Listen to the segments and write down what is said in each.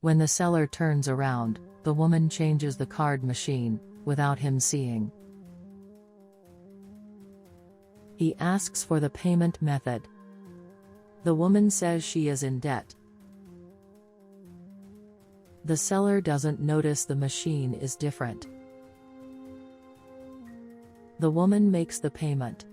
When the seller turns around, the woman changes the card machine, without him seeing. He asks for the payment method. The woman says she is in debt. The seller doesn't notice the machine is different. The woman makes the payment.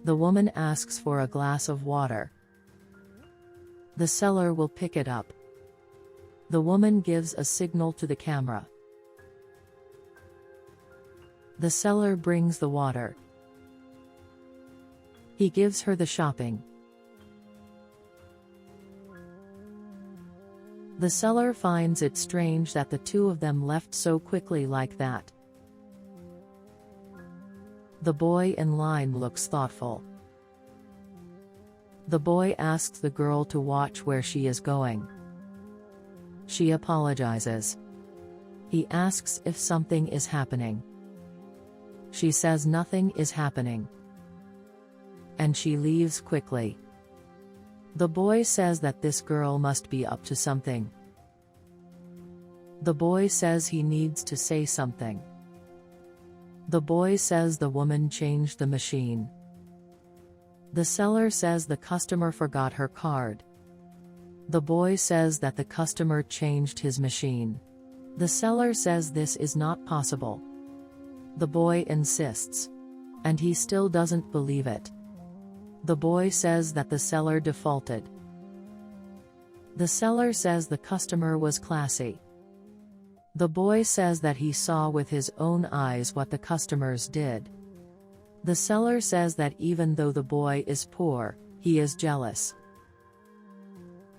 The woman asks for a glass of water. The seller will pick it up. The woman gives a signal to the camera. The seller brings the water. He gives her the shopping. The seller finds it strange that the two of them left so quickly like that. The boy in line looks thoughtful. The boy asks the girl to watch where she is going. She apologizes. He asks if something is happening. She says nothing is happening. And she leaves quickly. The boy says that this girl must be up to something. The boy says he needs to say something. The boy says the woman changed the machine. The seller says the customer forgot her card. The boy says that the customer changed his machine. The seller says this is not possible. The boy insists. And he still doesn't believe it. The boy says that the seller defaulted. The seller says the customer was classy. The boy says that he saw with his own eyes what the customers did. The seller says that even though the boy is poor, he is jealous.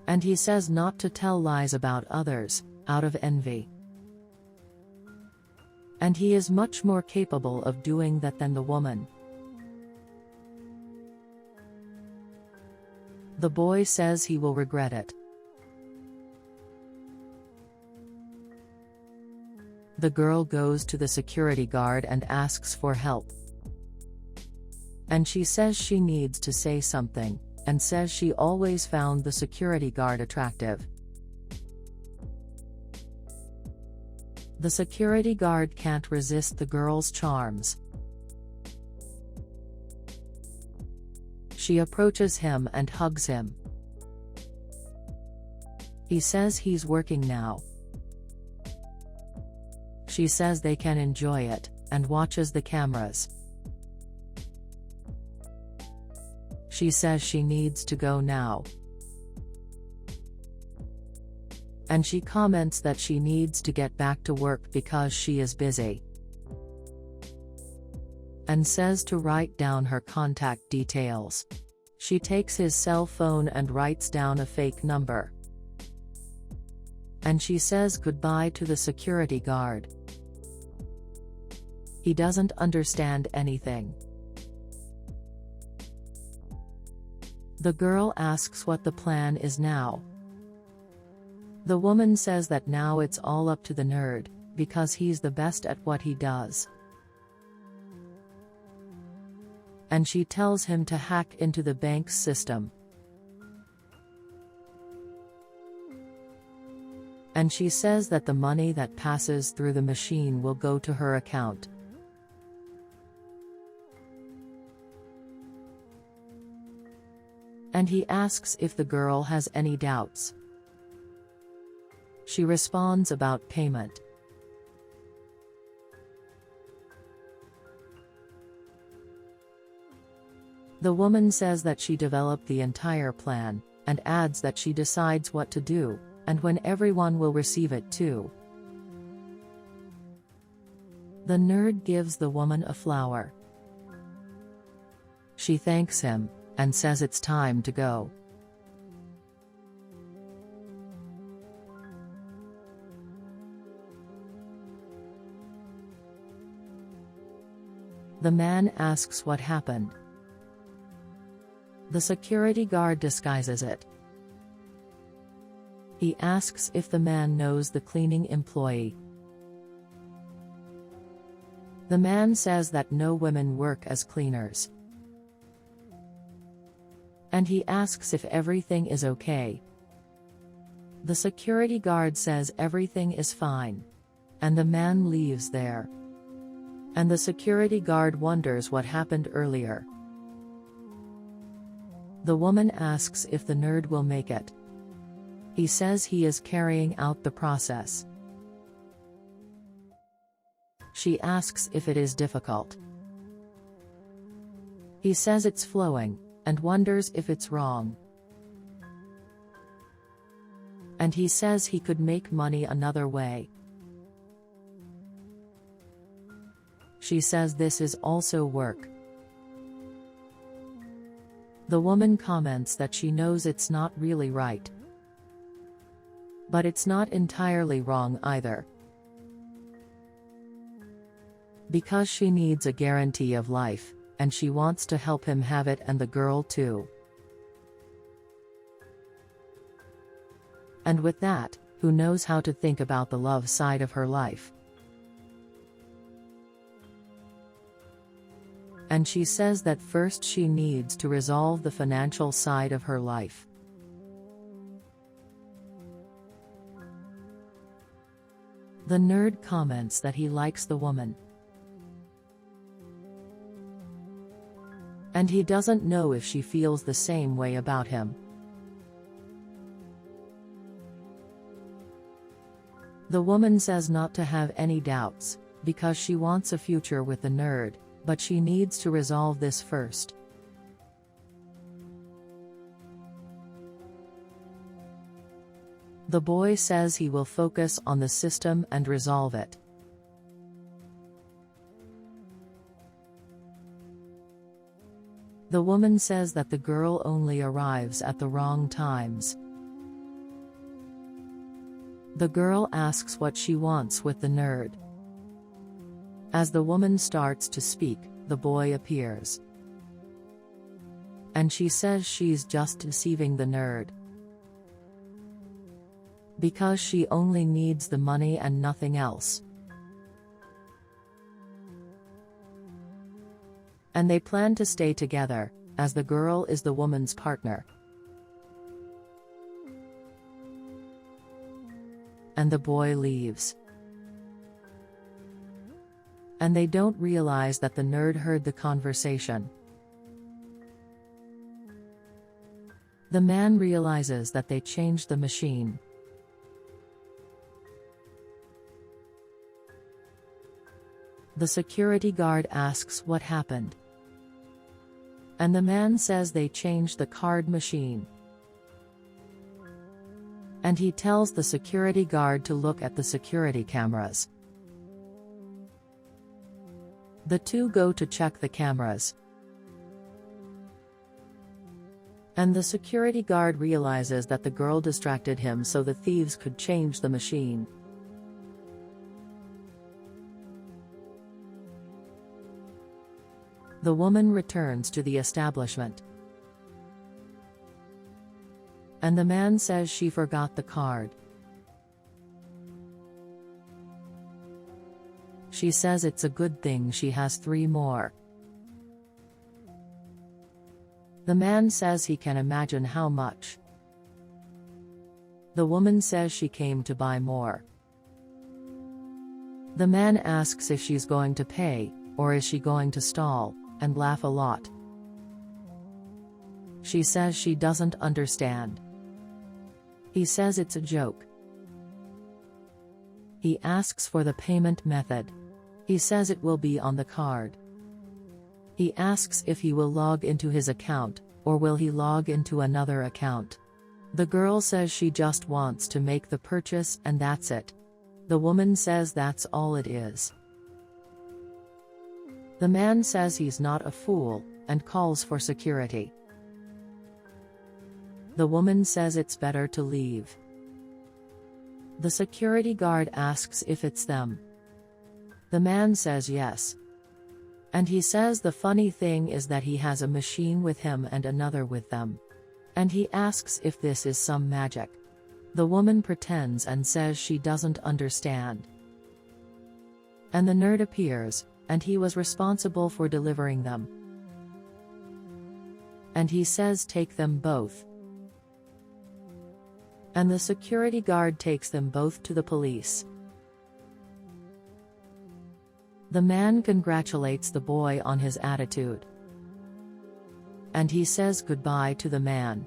And he says not to tell lies about others, out of envy. And he is much more capable of doing that than the woman. The boy says he will regret it. The girl goes to the security guard and asks for help. And she says she needs to say something, and says she always found the security guard attractive. The security guard can't resist the girl's charms. She approaches him and hugs him. He says he's working now. She says they can enjoy it, and watches the cameras. She says she needs to go now. And she comments that she needs to get back to work because she is busy. And says to write down her contact details. She takes his cell phone and writes down a fake number. And she says goodbye to the security guard. He doesn't understand anything. The girl asks what the plan is now. The woman says that now it's all up to the nerd, because he's the best at what he does. And she tells him to hack into the bank's system. And she says that the money that passes through the machine will go to her account. And he asks if the girl has any doubts. She responds about payment. The woman says that she developed the entire plan, and adds that she decides what to do, and when everyone will receive it too. The nerd gives the woman a flower. She thanks him, and says it's time to go. The man asks what happened. The security guard disguises it. He asks if the man knows the cleaning employee. The man says that no women work as cleaners. and he asks if everything is okay. The security guard says everything is fine. And the man leaves there. And the security guard wonders what happened earlier. The woman asks if the nerd will make it. He says he is carrying out the process. She asks if it is difficult. He says it's flowing, and wonders if it's wrong. And he says he could make money another way. She says this is also work. The woman comments that she knows it's not really right. But it's not entirely wrong either. Because she needs a guarantee of life, and she wants to help him have it and the girl too. And with that, who knows how to think about the love side of her life? And she says that first she needs to resolve the financial side of her life. The nerd comments that he likes the woman. And he doesn't know if she feels the same way about him. The woman says not to have any doubts, because she wants a future with the nerd, but she needs to resolve this first. The boy says he will focus on the system and resolve it. The woman says that the girl only arrives at the wrong times. The girl asks what she wants with the nerd. As the woman starts to speak, the boy appears. And she says she's just deceiving the nerd. Because she only needs the money and nothing else. And they plan to stay together, as the girl is the woman's partner. And the boy leaves. And they don't realize that the nerd heard the conversation. The man realizes that they changed the machine. The security guard asks what happened. And the man says they changed the card machine. And he tells the security guard to look at the security cameras. The two go to check the cameras. And the security guard realizes that the girl distracted him so the thieves could change the machine. The woman returns to the establishment. And the man says she forgot the card. She says it's a good thing she has 3 more. The man says he can imagine how much. The woman says she came to buy more. The man asks if she's going to pay, or is she going to stall, and laugh a lot. She says she doesn't understand. He says it's a joke. He asks for the payment method. He says it will be on the card. He asks if he will log into his account, or will he log into another account. The girl says she just wants to make the purchase and that's it. The woman says that's all it is. The man says he's not a fool, and calls for security. The woman says it's better to leave. The security guard asks if it's them. The man says yes. And he says the funny thing is that he has a machine with him and another with them. And he asks if this is some magic. The woman pretends and says she doesn't understand. And the nerd appears, and he was responsible for delivering them. And he says take them both. And the security guard takes them both to the police. The man congratulates the boy on his attitude. And he says goodbye to the man.